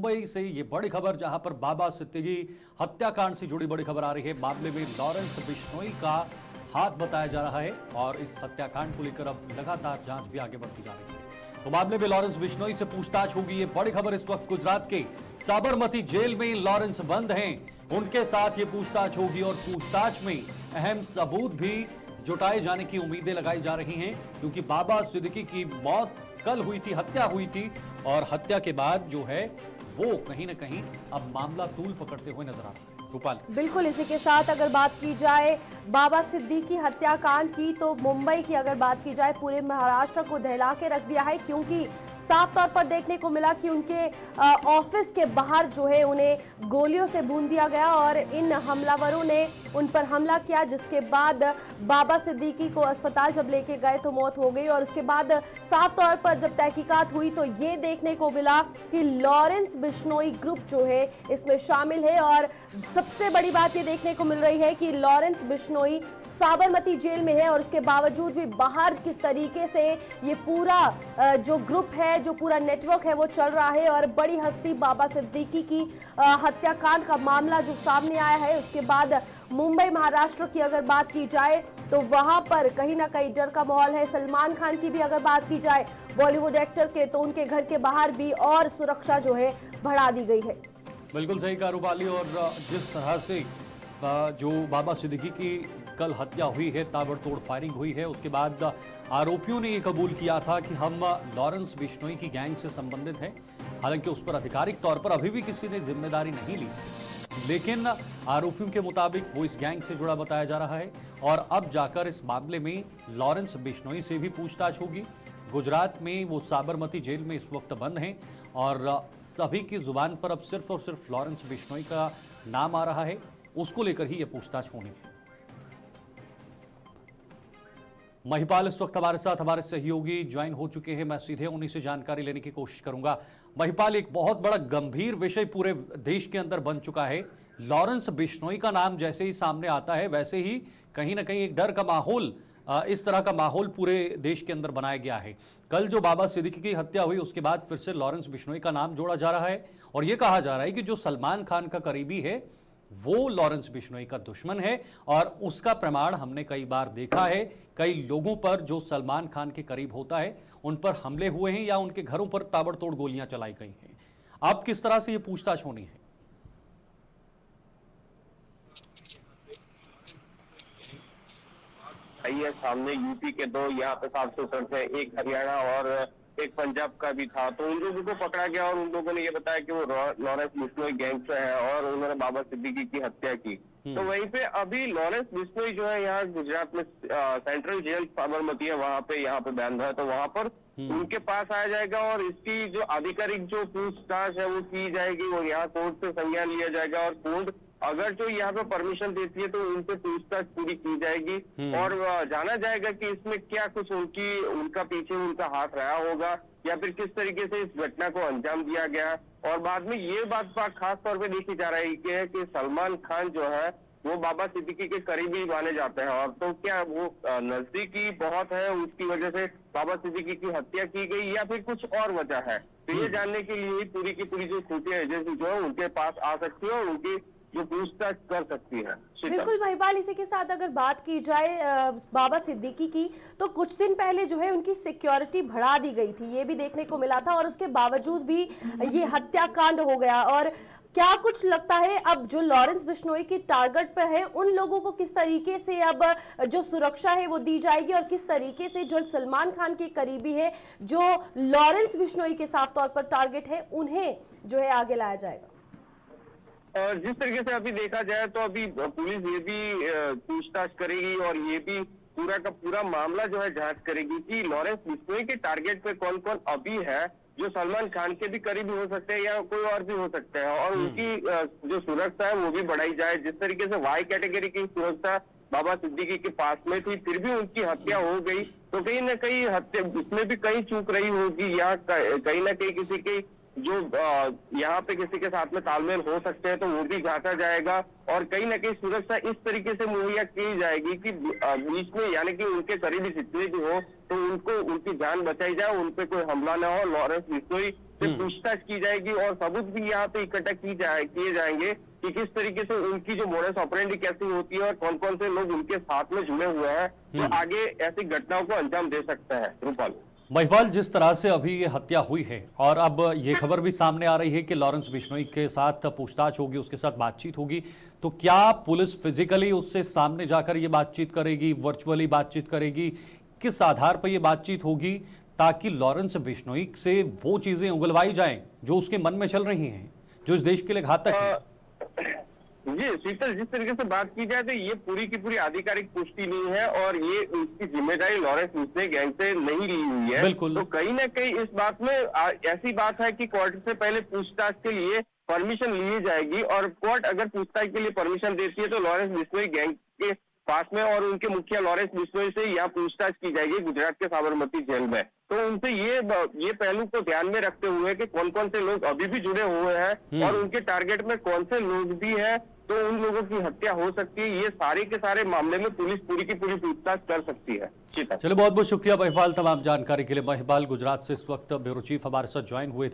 मुंबई से ये बड़ी खबर, जहां पर बाबा सिद्दीकी हत्याकांड से जुड़ी बड़ी खबर आ रही है। मामले में लॉरेंस बिश्नोई का हाथ बताया जा रहा है और इस हत्याकांड को लेकर अब लगातार जांच भी आगे बढ़ती जा रही है। तो मामले में लॉरेंस बिश्नोई से पूछताछ होगी, ये बड़ी खबर। इस वक्त गुजरात के साबरमती जेल में लॉरेंस बंद हैं, उनके साथ ये पूछताछ होगी और पूछताछ में अहम सबूत भी जुटाए जाने की उम्मीदें लगाई जा रही हैं, क्योंकि बाबा सिद्दीकी की मौत कल हुई थी, हत्या हुई थी और हत्या के बाद जो है वो कहीं ना कहीं अब मामला तूल पकड़ते हुए नजर आ रहा है। रूपाल, बिल्कुल, इसी के साथ अगर बात की जाए बाबा सिद्दीकी हत्याकांड की, तो मुंबई की अगर बात की जाए पूरे महाराष्ट्र को दहला के रख दिया है, क्योंकि साफ तौर पर देखने को मिला कि उनके ऑफिस के बाहर जो है उन्हें गोलियों से भून दिया गया और इन हमलावरों ने उन पर हमला किया, जिसके बाद बाबा सिद्दीकी को अस्पताल जब लेके गए तो मौत हो गई। और उसके बाद साफ तौर पर जब तहकीकात हुई तो ये देखने को मिला कि लॉरेंस बिश्नोई ग्रुप जो है इसमें शामिल है। और सबसे बड़ी बात ये देखने को मिल रही है कि लॉरेंस बिश्नोई साबरमती जेल में है और उसके बावजूद भी बाहर किस तरीके से ये पूरा जो ग्रुप है, जो पूरा नेटवर्क है वो चल रहा है। और बड़ी हस्ती बाबा सिद्दीकी की हत्याकांड का मामला जो सामने आया है, उसके बाद मुंबई महाराष्ट्र की अगर बात की जाए तो वहां पर कहीं ना कहीं डर का माहौल है। सलमान खान की भी अगर बात की जाए बॉलीवुड एक्टर के, तो उनके घर के बाहर भी और सुरक्षा जो है बढ़ा दी गई है। बिल्कुल सही कहा रूपाली। और जिस तरह से जो बाबा सिद्दीकी की कल हत्या हुई है, ताबड़तोड़ फायरिंग हुई है, उसके बाद आरोपियों ने ये कबूल किया था कि हम लॉरेंस बिश्नोई की गैंग से संबंधित हैं। हालांकि उस पर आधिकारिक तौर पर अभी भी किसी ने जिम्मेदारी नहीं ली, लेकिन आरोपियों के मुताबिक वो इस गैंग से जुड़ा बताया जा रहा है। और अब जाकर इस मामले में लॉरेंस बिश्नोई से भी पूछताछ होगी। गुजरात में वो साबरमती जेल में इस वक्त बंद हैं और सभी की जुबान पर अब सिर्फ और सिर्फ लॉरेंस बिश्नोई का नाम आ रहा है, उसको लेकर ही ये पूछताछ होनी है। महिपाल इस वक्त हमारे साथ, हमारे सहयोगी ज्वाइन हो चुके हैं, मैं सीधे उन्हीं से जानकारी लेने की कोशिश करूंगा। महिपाल, एक बहुत बड़ा गंभीर विषय पूरे देश के अंदर बन चुका है। लॉरेंस बिश्नोई का नाम जैसे ही सामने आता है, वैसे ही कहीं ना कहीं एक डर का माहौल, इस तरह का माहौल पूरे देश के अंदर बनाया गया है। कल जो बाबा सिद्दीकी की हत्या हुई, उसके बाद फिर से लॉरेंस बिश्नोई का नाम जोड़ा जा रहा है और यह कहा जा रहा है कि जो सलमान खान का करीबी है वो लॉरेंस बिश्नोई का दुश्मन है। और उसका प्रमाण हमने कई बार देखा है, कई लोगों पर जो सलमान खान के करीब होता है उन पर हमले हुए हैं या उनके घरों पर ताबड़तोड़ गोलियां चलाई गई हैं। अब किस तरह से ये पूछताछ होनी है? ये सामने यूपी के दो यहाँ पे सांसद थे, एक हरियाणा और एक पंजाब का भी था। तो उन लोगों को पकड़ा गया और उन लोगों ने ये बताया कि वो लॉरेंस बिश्नोई गैंग से है और उन्होंने बाबा सिद्दीकी की हत्या की। तो वहीं पे अभी लॉरेंस बिश्नोई जो है यहाँ गुजरात में सेंट्रल जेल साबरमती है, वहां पे यहाँ पे बंद है। तो वहां पर उनके पास आया जाएगा और इसकी जो आधिकारिक जो पूछताछ है वो की जाएगी और यहाँ कोर्ट से संज्ञान लिया जाएगा। और कोर्ट अगर जो यहाँ पे परमिशन देती है तो उनसे पूछताछ पूरी की जाएगी और जाना जाएगा कि इसमें क्या कुछ उनका पीछे उनका हाथ रहा होगा या फिर किस तरीके से इस घटना को अंजाम दिया गया। और बाद में ये बात खास तौर पे देखी जा रही है कि सलमान खान जो है वो बाबा सिद्दीकी के करीबी माने जाते हैं। और तो क्या वो नजदीकी बहुत है, उसकी वजह से बाबा सिद्दीकी की हत्या की गई या फिर कुछ और वजह है? तो ये जानने के लिए पूरी की पूरी जो खुफिया एजेंसी जो है उनके पास आ सकती है और उनकी जो पूछताछ कर सकती है। बिल्कुल महिपाल, इसी के साथ अगर बात की जाए बाबा सिद्दीकी की, तो कुछ दिन पहले जो है उनकी सिक्योरिटी बढ़ा दी गई थी, ये भी देखने को मिला था और उसके बावजूद भी ये हत्याकांड हो गया। और क्या कुछ लगता है अब जो लॉरेंस बिश्नोई की टारगेट पर है उन लोगों को किस तरीके से अब जो सुरक्षा है वो दी जाएगी और किस तरीके से जो सलमान खान के करीबी है, जो लॉरेंस बिश्नोई के साफ तौर पर टारगेट है, उन्हें जो है आगे लाया जाएगा? जिस तरीके से अभी देखा जाए तो अभी पुलिस ये भी पूछताछ करेगी और ये भी पूरा का पूरा मामला जो है जांच करेगी कि लॉरेंस बिश्नोई के टारगेट पे कौन कौन अभी है, जो सलमान खान के भी करीब हो सकते हैं या कोई और भी हो सकते हैं। और उनकी जो सुरक्षा है वो भी बढ़ाई जाए। जिस तरीके से वाई कैटेगरी की सुरक्षा बाबा सिद्दीकी के पास में थी, फिर भी उनकी हत्या हो गई, तो कहीं ना कहीं हत्या उसमें भी कहीं चूक रही होगी या कहीं ना कहीं किसी की जो यहाँ पे किसी के साथ में तालमेल हो सकते हैं तो वो भी जांचा जाएगा। और कहीं ना कहीं सुरक्षा इस तरीके से मुहैया की जाएगी कि बीच में यानी कि उनके करीबी जितने भी हो तो उनको उनकी जान बचाई जाए, उन पे कोई हमला ना हो, लॉरेंस बिश्नोई से पूछताछ की जाएगी और सबूत भी यहाँ पे इकट्ठा किए जाएंगे कि किस तरीके से उनकी जो मोडस ऑपरेंडी कैसी होती है और कौन कौन से लोग उनके साथ में जुड़े हुए हैं, तो आगे ऐसी घटनाओं को अंजाम दे सकता है। रूपाल, महिपाल, जिस तरह से अभी ये हत्या हुई है और अब ये खबर भी सामने आ रही है कि लॉरेंस बिश्नोई के साथ पूछताछ होगी, उसके साथ बातचीत होगी, तो क्या पुलिस फिजिकली उससे सामने जाकर ये बातचीत करेगी, वर्चुअली बातचीत करेगी? किस आधार पर ये बातचीत होगी ताकि लॉरेंस बिश्नोई से वो चीजें उगलवाई जाएं जो उसके मन में चल रही हैं, जो इस देश के लिए घातक है? जी शीतल, जिस तरीके से बात की जाए तो ये पूरी की पूरी आधिकारिक पुष्टि नहीं है और ये उसकी जिम्मेदारी लॉरेंस बिश्नोई गैंग से नहीं ली हुई है। बिल्कुल। तो कहीं ना कहीं इस बात में ऐसी बात है कि कोर्ट से पहले पूछताछ के लिए परमिशन ली जाएगी और कोर्ट अगर पूछताछ के लिए परमिशन देती है तो लॉरेंस बिश्नोई गैंग के पास में और उनके मुखिया लॉरेंस बिश्नोई से यहाँ पूछताछ की जाएगी गुजरात के साबरमती जेल में। तो उनसे ये पहलू को ध्यान में रखते हुए कि कौन कौन से लोग अभी भी जुड़े हुए हैं और उनके टारगेट में कौन से लोग भी हैं, तो उन लोगों की हत्या हो सकती है, ये सारे के सारे मामले में पुलिस पूरी की पूरी पूछताछ कर सकती है। चलिए, बहुत बहुत शुक्रिया महिपाल तमाम जानकारी के लिए। महिपाल गुजरात से इस वक्त ब्यूरो चीफ हमारे साथ ज्वाइन हुए थे।